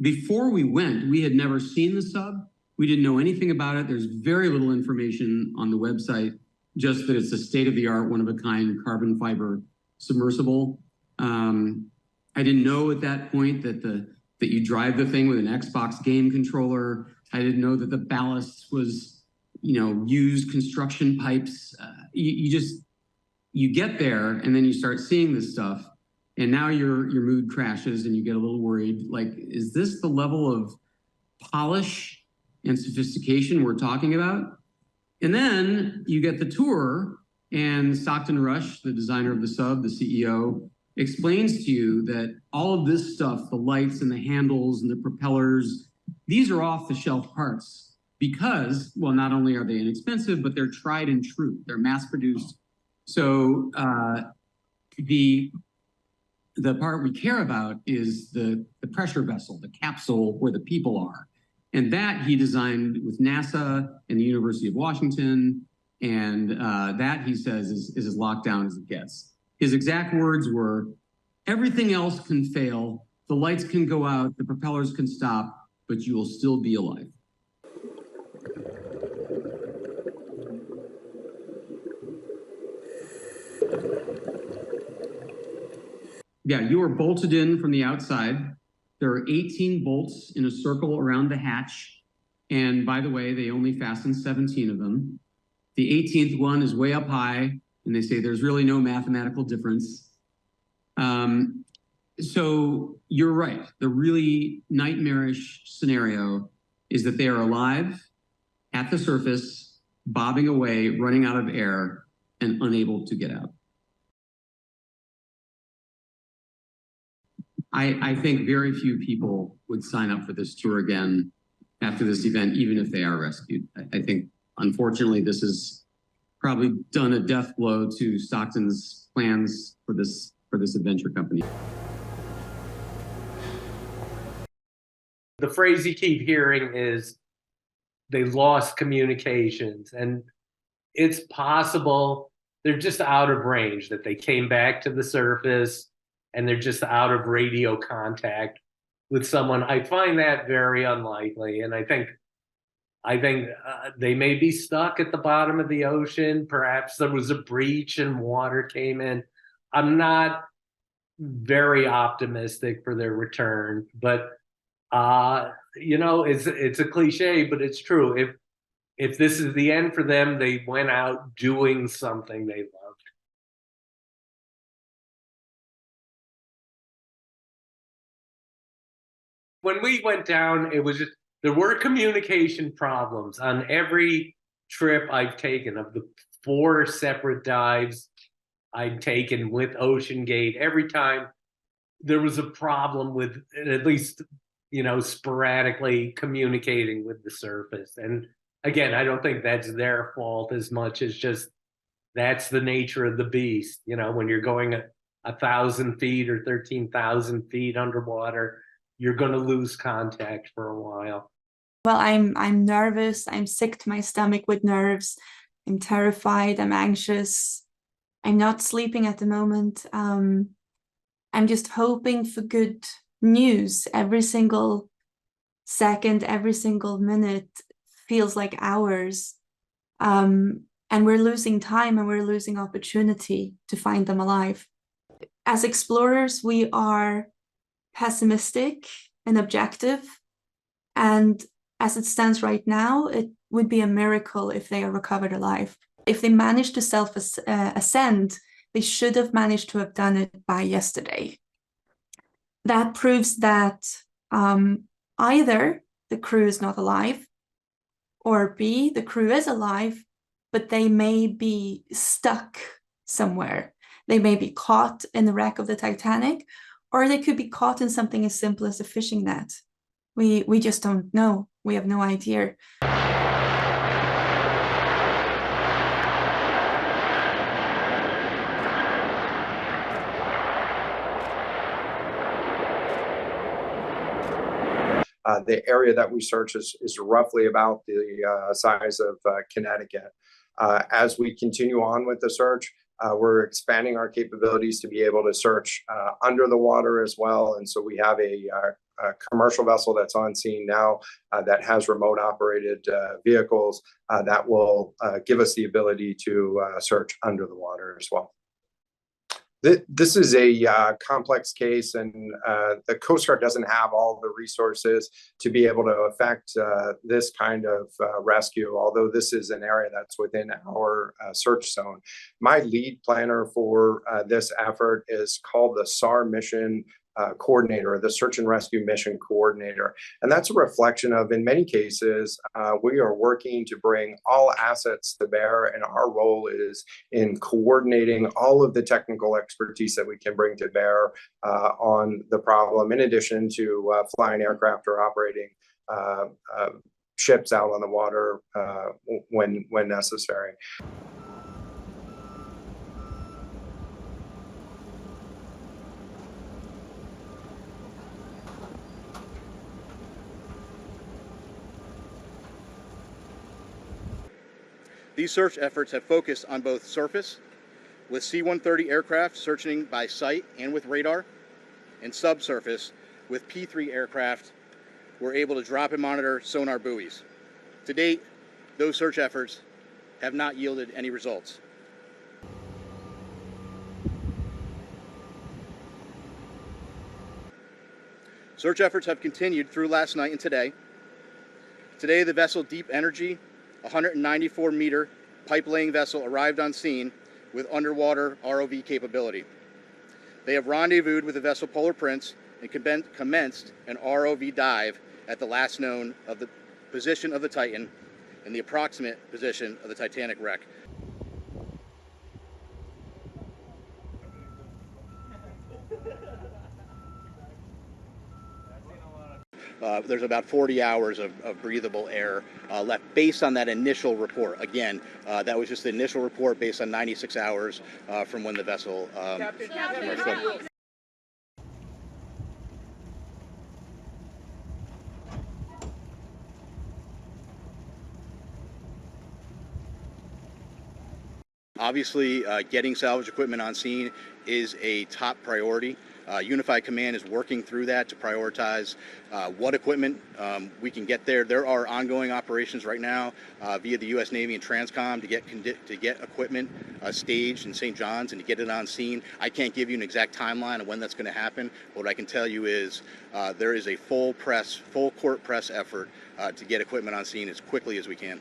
before we went, we had never seen the sub. We didn't know anything about it. There's very little information on the website, just that it's a state-of-the-art, one-of-a-kind carbon fiber submersible. I didn't know at that point that you drive the thing with an Xbox game controller. I didn't know that the ballast was, used construction pipes. You get there and then you start seeing this stuff, and now your mood crashes and you get a little worried. Like, is this the level of polish and sophistication we're talking about? And then you get the tour, and Stockton Rush, the designer of the sub, the CEO, explains to you that all of this stuff, the lights and the handles and the propellers, these are off-the-shelf parts because, well, not only are they inexpensive, but they're tried and true. They're mass-produced. So the part we care about is the pressure vessel, the capsule where the people are. And that he designed with NASA and the University of Washington. And that, he says, is as locked down as it gets. His exact words were, everything else can fail, the lights can go out, the propellers can stop, but you will still be alive. Yeah, you are bolted in from the outside. There are 18 bolts in a circle around the hatch. And by the way, they only fasten 17 of them. The 18th one is way up high, and they say there's really no mathematical difference. So you're right. The really nightmarish scenario is that they are alive at the surface, bobbing away, running out of air, and unable to get out. I think very few people would sign up for this tour again after this event, even if they are rescued. I think, unfortunately, this has probably done a death blow to Stockton's plans for this adventure company. The phrase you keep hearing is they lost communications, and it's possible they're just out of range, that they came back to the surface and they're just out of radio contact with someone. I find that very unlikely, and I think they may be stuck at the bottom of the ocean. Perhaps there was a breach and water came in. I'm not very optimistic for their return, but it's a cliche, but it's true. If this is the end for them, they went out doing something they loved. When we went down, it was just, there were communication problems on every trip I've taken. Of the 4 separate dives I'd taken with Ocean Gate, every time there was a problem with, at least, sporadically communicating with the surface. And again, I don't think that's their fault as much as just that's the nature of the beast. When you're going 1,000 feet or 13,000 feet underwater, you're going to lose contact for a while. Well, I'm nervous. I'm sick to my stomach with nerves. I'm terrified. I'm anxious. I'm not sleeping at the moment. I'm just hoping for good news. Every single second, every single minute feels like hours. And we're losing time and we're losing opportunity to find them alive. As explorers, we are pessimistic and objective. And as it stands right now, it would be a miracle if they are recovered alive. If they manage to self-ascend, they should have managed to have done it by yesterday. That proves that either the crew is not alive, or B, the crew is alive, but they may be stuck somewhere. They may be caught in the wreck of the Titanic, or they could be caught in something as simple as a fishing net. We just don't know. We have no idea. The area that we search is roughly about the size of Connecticut. As we continue on with the search, we're expanding our capabilities to be able to search under the water as well. And so we have a commercial vessel that's on scene now that has remote operated vehicles that will give us the ability to search under the water as well. This is a complex case, and the Coast Guard doesn't have all the resources to be able to affect this kind of rescue, although this is an area that's within our search zone. My lead planner for this effort is called the SAR mission coordinator, the search and rescue mission coordinator. And that's a reflection of, in many cases, we are working to bring all assets to bear, and our role is in coordinating all of the technical expertise that we can bring to bear on the problem, in addition to flying aircraft or operating ships out on the water when necessary. These search efforts have focused on both surface, with C-130 aircraft searching by sight and with radar, and subsurface, with P-3 aircraft were able to drop and monitor sonar buoys. To date, those search efforts have not yielded any results. Search efforts have continued through last night and today. Today, the vessel Deep Energy, a 194-meter pipe-laying vessel, arrived on scene with underwater ROV capability. They have rendezvoused with the vessel Polar Prince and commenced an ROV dive at the last known of the position of the Titan and the approximate position of the Titanic wreck. There's about 40 hours of breathable air left based on that initial report. Again, that was just the initial report based on 96 hours from when the vessel submerged. Obviously, getting salvage equipment on scene is a top priority. Unified Command is working through that to prioritize what equipment we can get there. There are ongoing operations right now via the U.S. Navy and Transcom to get equipment staged in St. John's and to get it on scene. I can't give you an exact timeline of when that's going to happen. What I can tell you is there is a full court press effort to get equipment on scene as quickly as we can.